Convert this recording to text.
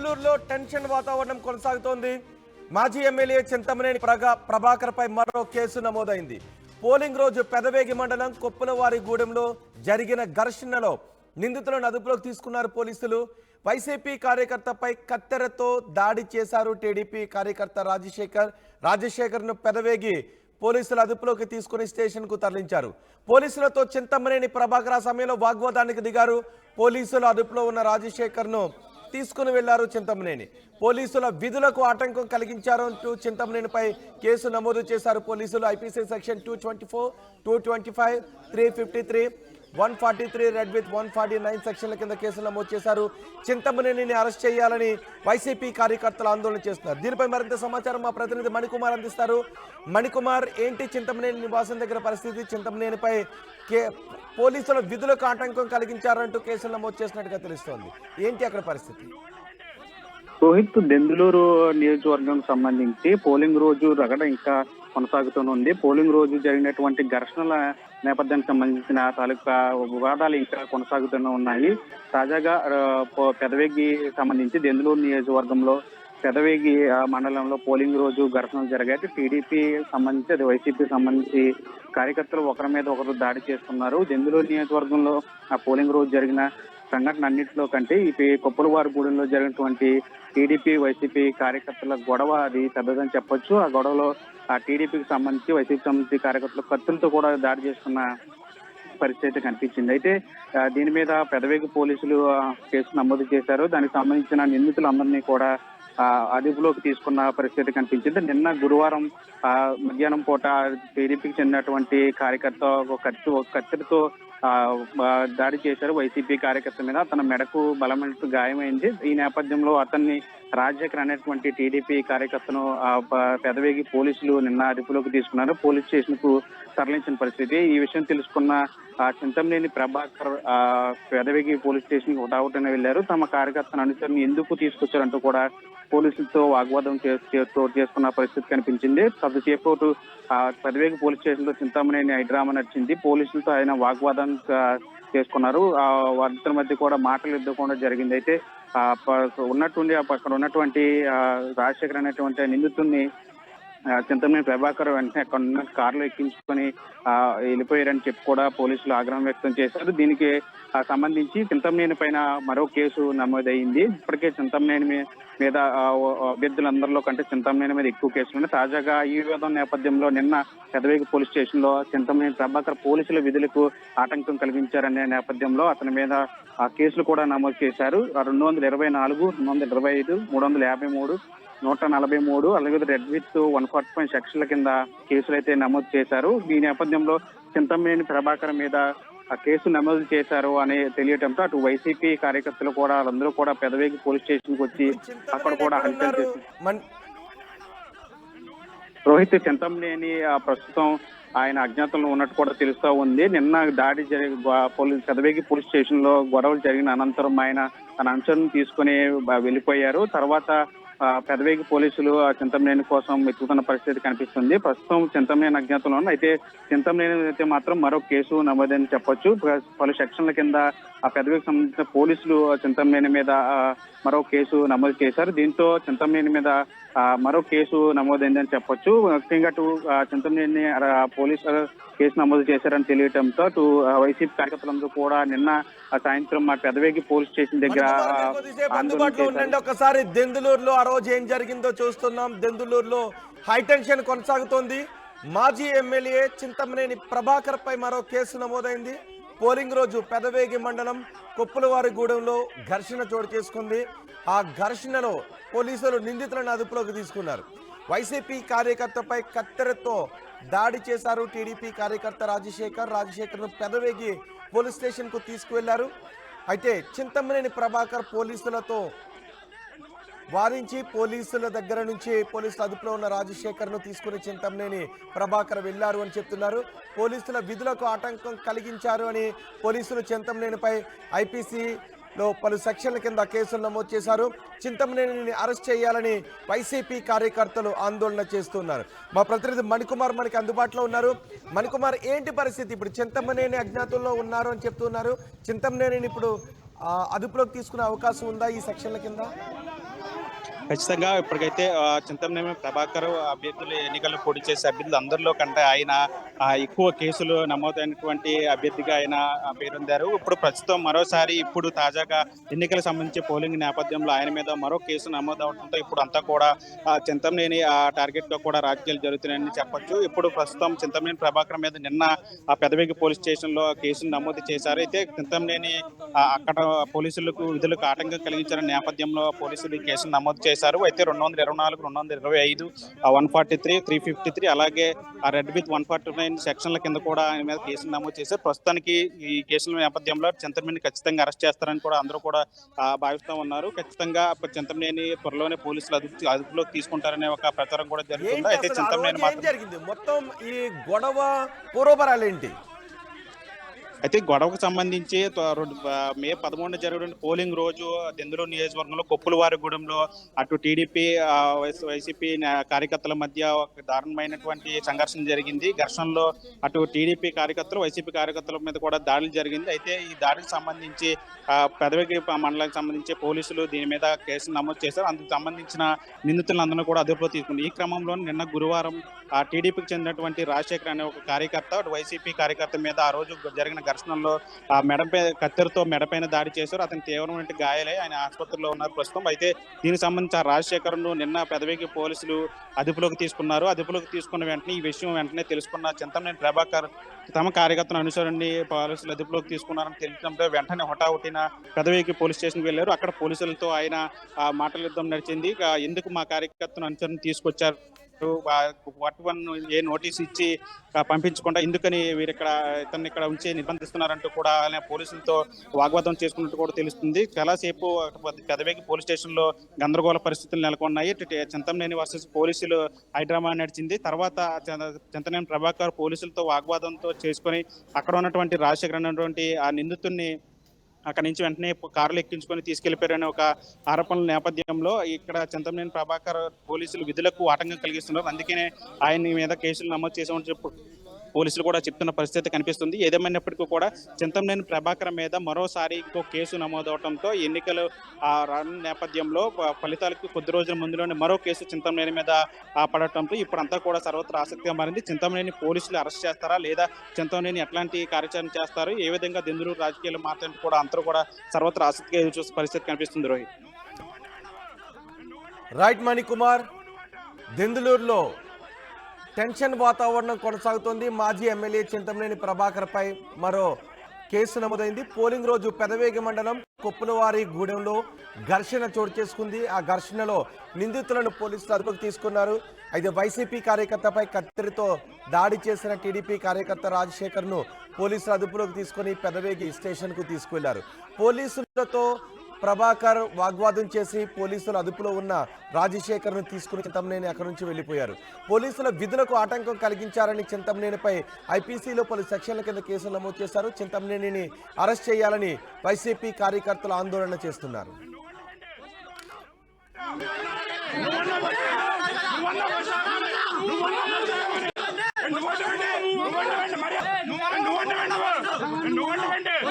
దెందులూరులో tension వాతావరణం కొనసాగుతోంది. మాజీ ఎమ్మెల్యే చింతమనేని ప్రభాకర్ పై మరో కేసు నమోదైంది. పోలింగ్ రోజు పెదవేగి మండలం కొప్పులవారిగూడెంలో జరిగిన ఘర్షణలో నిందితులను అదుపులోకి తీసుకున్నారు పోలీసులు. వైసీపీ కార్యకర్తపై కత్తెరతో దాడి చేశారు టీడీపీ కార్యకర్త రాజశేఖర్ను పెదవేగి పోలీసులు అదుపులోకి తీసుకుని స్టేషన్ కు తరలించారు. పోలీసులతో చింతమనేని ప్రభాకర్ సమయంలో వాగ్వాదానికి దిగారు. పోలీసులు అదుపులో ఉన్న రాజశేఖర్ను తీసుకుని వెళ్లారు చింతమనేని. పోలీసుల విధులకు ఆటంకం కలిగించారు అంటూ చింతమనేనిపై కేసు నమోదు చేశారు పోలీసులు. ఐపీసీ సెక్షన్ 224, 225, 353, 143 రెడ్ విత్ 149 సెక్షన్ల కింద కేసులు నమోదు చేశారు. చింతమనేనిని అరెస్ట్ చేయాలని వైసీపీ కార్యకర్తలు ఆందోళన చేస్తున్నారు. దీనిపై మరింత సమాచారం మా ప్రతినిధి మణికుమార్ అందిస్తారు. మణికుమార్, ఏంటి చింతమనేని నివాసం దగ్గర పరిస్థితి? చింతమనేనిపై పోలీసుల విధులకు ఆటంకం కలిగించారంటూ కేసులు నమోదు చేసినట్టుగా తెలుస్తోంది. ఏంటి అక్కడ పరిస్థితి? రోహిత్, దెందులూరు నియోజకవర్గం సంబంధించి పోలింగ్ రోజు రగడ ఇంకా కొనసాగుతూనే పోలింగ్ రోజు జరిగినటువంటి ఘర్షణల నేపథ్యానికి సంబంధించిన తాలూకా వివాదాలు ఇంకా కొనసాగుతూనే ఉన్నాయి. తాజాగా పెదవేగి సంబంధించి దెందులూరు నియోజకవర్గంలో పెదవేగి మండలంలో పోలింగ్ రోజు ఘర్షణలు జరిగాయి. టీడీపీ సంబంధించి అది వైసీపీ సంబంధించి కార్యకర్తలు ఒకరి మీద ఒకరు దాడి చేస్తున్నారు. దెందులూరు నియోజకవర్గంలో ఆ పోలింగ్ రోజు జరిగిన సంఘటన అన్నింటిలో కంటే ఈ కొప్పులవారిగూడెంలో జరిగినటువంటి టీడీపీ వైసీపీ కార్యకర్తల గొడవ అది పెద్దదని చెప్పొచ్చు. ఆ గొడవలో ఆ టీడీపీకి సంబంధించి వైసీపీ సంబంధించి కార్యకర్తలు కత్తులతో కూడా దాడి చేసుకున్న పరిస్థితి కనిపించింది. అయితే దీని మీద పెదవేగి పోలీసులు కేసు నమోదు చేశారు. దానికి సంబంధించిన నిందితులందరినీ కూడా అదుపులోకి తీసుకున్న పరిస్థితి కనిపించింది. నిన్న గురువారం మధ్యాహ్నం పూట టీడీపీకి చెందినటువంటి కార్యకర్త ఒక కత్తితో దాడి చేశారు వైసీపీ కార్యకర్త మీద. తన మెడకు బలమైన గాయమైంది. ఈ నేపథ్యంలో అతన్ని రాజశేఖర్ అనేటువంటి టీడీపీ కార్యకర్తను పెదవేగి పోలీసులు నిన్న అదుపులోకి తీసుకున్నారు. పోలీస్ స్టేషన్ కు తరలించిన పరిస్థితి. ఈ విషయం తెలుసుకున్న చింతమనేని ప్రభాకర్ పెదవేగి పోలీస్ స్టేషన్ కి ఒకటావుటనే వెళ్లారు. తమ కార్యకర్తను అనుసరిని ఎందుకు తీసుకొచ్చారంటూ కూడా పోలీసులతో వాగ్వాదం చేసుకున్న పరిస్థితి కనిపించింది. కొద్దిసేపు పెదవేగి పోలీస్ స్టేషన్ లో చింతమనేని హైడ్రామా నడిచింది. పోలీసులతో ఆయన వాగ్వాదం చేసుకున్నారు. వారిద్దరి మధ్య కూడా మాటలు ఎదుర్కొనడం జరిగింది. అయితే అక్కడ ఉన్నటువంటి రాజశేఖర్ అనేటువంటి నిందితుడిని చింతమనేని ప్రభాకర్ వెంటనే అక్కడ ఉన్న కారులో ఎక్కించుకొని వెళ్ళిపోయారని చెప్పి కూడా పోలీసులు ఆగ్రహం వ్యక్తం చేశారు. దీనికి సంబంధించి చింతమనేని పైన మరో కేసు నమోదైంది. ఇప్పటికే చింతమనేని మీద అభ్యర్థులందరిలో కంటే చింతమనేని మీద ఎక్కువ కేసులు ఉన్నాయి. తాజాగా ఈ వివాదం నేపథ్యంలో నిన్న పెదవేగి పోలీస్ స్టేషన్ లో చింతమనేని ప్రభాకర్ పోలీసుల విధులకు ఆటంకం కలిగించారనే నేపథ్యంలో అతని మీద కేసులు కూడా నమోదు చేశారు. 224, 225, 353, 143 అలాగే రెడ్ విత్ 145 సెక్షన్ల కింద కేసులు అయితే నమోదు చేశారు. ఈ నేపథ్యంలో చింతమనేని ప్రభాకర్ మీద కేసు నమోదు చేశారు అని తెలియటంతో అటు వైసీపీ కార్యకర్తలు కూడా అందరూ కూడా పెదవేగి పోలీస్ స్టేషన్ కు వచ్చి అక్కడ కూడా హత్యలు చేశారు. రోహిత్, చింతమనేని ప్రస్తుతం ఆయన అజ్ఞాతంలో ఉన్నట్టు కూడా తెలుస్తూ ఉంది. నిన్న దాడి పెదవేగి పోలీస్ స్టేషన్ లో గొడవలు జరిగిన అనంతరం ఆయన తన అనుచరులను తీసుకుని వెళ్ళిపోయారు. తర్వాత పెదవేగి పోలీసులు చింతమనేని కోసం వెతుకుతున్న పరిస్థితి కనిపిస్తుంది. ప్రస్తుతం చింతమనేని అజ్ఞాతంలో ఉంది. అయితే చింతమనేని అయితే మాత్రం మరో కేసు నమోదని చెప్పొచ్చు. పలు సెక్షన్ల కింద ఆ పెదవేగికి సంబంధించిన పోలీసులు చింతమనేని మీద మరో కేసు నమోదు చేశారు. దీంతో చింతమనేని మీద మరో కేసు నమోదైందని చెప్పొచ్చు. ముఖ్యంగా చింతమనేని పోలీసులు కేసు నమోదు చేశారని తెలియటంతో వైసీపీ కార్యకర్తలందరూ కూడా నిన్న సాయంత్రం మా పెదవేగి పోలీస్ స్టేషన్ దగ్గర అందుబాటులో ఉండండి. ఒకసారి దెందులూరులో ఆ రోజు ఏం జరిగిందో చూస్తున్నాం. దెందులూరులో హైటెన్షన్ కొనసాగుతోంది. మాజీ ఎమ్మెల్యే చింతమనేని ప్రభాకర్ పై మరో కేసు నమోదైంది. పోలింగ్ రోజు పెదవేగి మండలం కొప్పులవారిగూడెంలో ఘర్షణ చోటు చేసుకుంది. ఆ ఘర్షణలో పోలీసులు నిందితులను అదుపులోకి తీసుకున్నారు. వైసీపీ కార్యకర్తపై కత్తెరతో దాడి చేశారు టీడీపీ కార్యకర్త రాజశేఖర్ను పెదవేగి పోలీస్ స్టేషన్ కు తీసుకువెళ్లారు. అయితే చింతమనేని ప్రభాకర్ పోలీసులతో వారించి పోలీసుల దగ్గర నుంచి పోలీసుల అదుపులో ఉన్న రాజశేఖర్ను తీసుకుని చింతమనేని ప్రభాకర్ వెళ్లారు అని చెప్తున్నారు. పోలీసుల విధులకు ఆటంకం కలిగించారు అని పోలీసులు చింతమనేనిపై ఐపీసీ లో పలు సెక్షన్ల కింద కేసులు నమోదు చేశారు. చింతమనేనిని అరెస్ట్ చేయాలని వైసీపీ కార్యకర్తలు ఆందోళన చేస్తున్నారు. మా ప్రతినిధి మణికుమార్ మనకి అందుబాటులో ఉన్నారు. మణికుమార్, ఏంటి పరిస్థితి? ఇప్పుడు చింతమనేని అజ్ఞాతంలో ఉన్నారు అని చెప్తున్నారు. చింతమనేనిని ఇప్పుడు అదుపులోకి తీసుకునే అవకాశం ఉందా ఈ సెక్షన్ల కింద? ఖచ్చితంగా ఇప్పటికైతే చింతమనేని ప్రభాకర్ అభ్యర్థులు ఎన్నికల్లో పోటీ చేసే అభ్యర్థులు అందరిలో కంటే ఆయన ఎక్కువ కేసులు నమోదైనటువంటి అభ్యర్థిగా ఆయన పేరొందారు. ఇప్పుడు ప్రస్తుతం మరోసారి ఇప్పుడు తాజాగా ఎన్నికలకు సంబంధించి పోలింగ్ నేపథ్యంలో ఆయన మీద మరో కేసు నమోదవడంతో ఇప్పుడు అంతా కూడా చింతమనేని టార్గెట్ గా కూడా రాజకీయాలు జరుగుతున్నాయని చెప్పొచ్చు. ఇప్పుడు ప్రస్తుతం చింతమనేని ప్రభాకర్ మీద నిన్న పెదవేగి పోలీస్ స్టేషన్ లో కేసును నమోదు చేశారు. అయితే చింతమనేని అక్కడ పోలీసులకు విధులకు ఆటంకం కలిగించిన నేపథ్యంలో పోలీసులు ఈ కేసును నమోదు చేశారు. అయితే 224, 225, 143, 353 అలాగే రెడ్ విత్ 149 సెక్షన్ల కింద కూడా ఆయన మీద కేసులు నమోదు చేశారు. ప్రస్తుతానికి ఈ కేసుల నేపథ్యంలో చింతమనేని ఖచ్చితంగా అరెస్ట్ చేస్తారని కూడా అందరూ కూడా భావిస్తూ ఉన్నారు. ఖచ్చితంగా చింతమనేని త్వరలోనే పోలీసులు అదుపులోకి తీసుకుంటారనే ఒక ప్రచారం కూడా జరుగుతుంది. అయితే చింతమనేని ఏం జరిగింది మొత్తం ఈ గొడవ పూర్వపరాలేంటి? అయితే గొడవకు సంబంధించి మే 11 జరిగిన పోలింగ్ రోజు దెందులూరు నియోజకవర్గంలో కొప్పులవారిగూడెంలో అటు టీడీపీ వైసీపీ కార్యకర్తల మధ్య ఒక దారుణమైనటువంటి సంఘర్షణ జరిగింది. ఘర్షణలో అటు టీడీపీ కార్యకర్తలు వైసీపీ కార్యకర్తల మీద కూడా దాడులు జరిగింది. అయితే ఈ దాడికి సంబంధించి పెదవేగి మండలానికి సంబంధించి పోలీసులు దీని మీద కేసులు నమోదు చేశారు. అందుకు సంబంధించిన నిందితులందరూ కూడా అదుపులో తీసుకుంది. ఈ క్రమంలో నిన్న గురువారం టీడీపీకి చెందినటువంటి రాజశేఖర్ అనే ఒక కార్యకర్త వైసీపీ కార్యకర్త మీద ఆ రోజు జరిగిన ఘర్షణలో కత్తెరతో మెడపైన దాడి చేశారు. అతను తీవ్రమైన గాయాలై ఆయన ఆసుపత్రిలో ఉన్నారు ప్రస్తుతం. అయితే దీనికి సంబంధించి ఆ రాజశేఖర్ను నిన్న పెదవేగి పోలీసులు అదుపులోకి తీసుకున్నారు. అదుపులోకి తీసుకున్న వెంటనే ఈ విషయం వెంటనే తెలుసుకున్న చింతమనేని ప్రభాకర్ తమ కార్యకర్తను అనుసరణి పోలీసులు అదుపులోకి తీసుకున్నారని తెలియడంతో వెంటనే హుటాహుటిన పెదవేగి పోలీస్ స్టేషన్కి వెళ్లారు. అక్కడ పోలీసులతో ఆయన మాటల యుద్ధం నడిచింది. ఎందుకు మా కార్యకర్తను అనుసరణ తీసుకొచ్చారు, ఏ నోటీస్ ఇచ్చి పంపించకుండా ఎందుకని ఇతన్ని ఇక్కడ ఉంచి నిర్బంధిస్తున్నారంటూ కూడా పోలీసులతో వాగ్వాదం చేసుకున్నట్టు కూడా తెలుస్తుంది. చాలాసేపు పెదవేగి పోలీస్ స్టేషన్ లో గందరగోళ పరిస్థితులు నెలకొన్నాయి. చింతమనేని వర్సెస్ పోలీసులు హైడ్రామా నడిచింది. తర్వాత చింతమనేని ప్రభాకర్ పోలీసులతో వాగ్వాదంతో చేసుకుని అక్కడ ఉన్నటువంటి రాజశేఖర్ అన్నటువంటి ఆ నిందితుడిని అక్కడి నుంచి వెంటనే కారులు ఎక్కించుకొని తీసుకెళ్లిపోయారనే ఒక ఆరోపణల నేపథ్యంలో ఇక్కడ చింతమనేని ప్రభాకర్ పోలీసులు విధులకు ఆటంకం కలిగిస్తున్నారు. అందుకనే ఆయన మీద కేసులు నమోదు చేసామని చెప్పి పోలీసులు కూడా చెప్తున్న పరిస్థితి కనిపిస్తుంది. ఏదేమైనప్పటికీ కూడా చింతమనేని ప్రభాకర్ మీద మరోసారి ఇంకో కేసు నమోదవడంతో ఎన్నికలు రానున్న నేపథ్యంలో ఫలితాలకు కొద్ది రోజుల ముందులోనే మరో కేసు చింతమనేని మీద పడటంతో ఇప్పుడంతా కూడా సర్వత్రా ఆసక్తిగా మారింది. చింతమనేని పోలీసులు అరెస్ట్ చేస్తారా లేదా చింతమనేని ఎట్లాంటి కార్యాచరణ చేస్తారు, ఏ విధంగా దెందులూరు రాజకీయాలు మాట్లాడి కూడా అందరూ కూడా సర్వత్రా ఆసక్తిగా ఎదురు చూసే పరిస్థితి కనిపిస్తుంది. రోహిత్. రైట్ మణికుమార్, దెందులూరులో టెన్షన్ వాతావరణం కొనసాగుతోంది. మాజీ ఎమ్మెల్యే చింతమనేని ప్రభాకర్ పై మరో కేసు నమోదైంది. పోలింగ్ రోజు పెదవేగి మండలం కొప్పులవారిగూడెంలో ఘర్షణ చోటు చేసుకుంది. ఆ ఘర్షణలో నిందితులను పోలీసులు అదుపులోకి తీసుకున్నారు. అయితే వైసీపీ కార్యకర్తపై కత్తెరతో దాడి చేసిన టీడీపీ కార్యకర్త రాజశేఖర్ ను పోలీసులు అదుపులోకి తీసుకుని పెదవేగి స్టేషన్ కు తీసుకెళ్లారు. పోలీసులతో ప్రభాకర్ వాగ్వాదం చేసి పోలీసులు అదుపులో ఉన్న రాజశేఖర్ ను తీసుకుని చింతమనేని అక్కడి నుంచి వెళ్లిపోయారు. పోలీసుల విధులకు ఆటంకం కలిగించారని చింతమనేనిపై ఐపీసీలో పలు సెక్షన్ల కింద కేసులు నమోదు చేశారు. చింతమనేనిని అరెస్ట్ చేయాలని వైసీపీ కార్యకర్తలు ఆందోళన చేస్తున్నారు.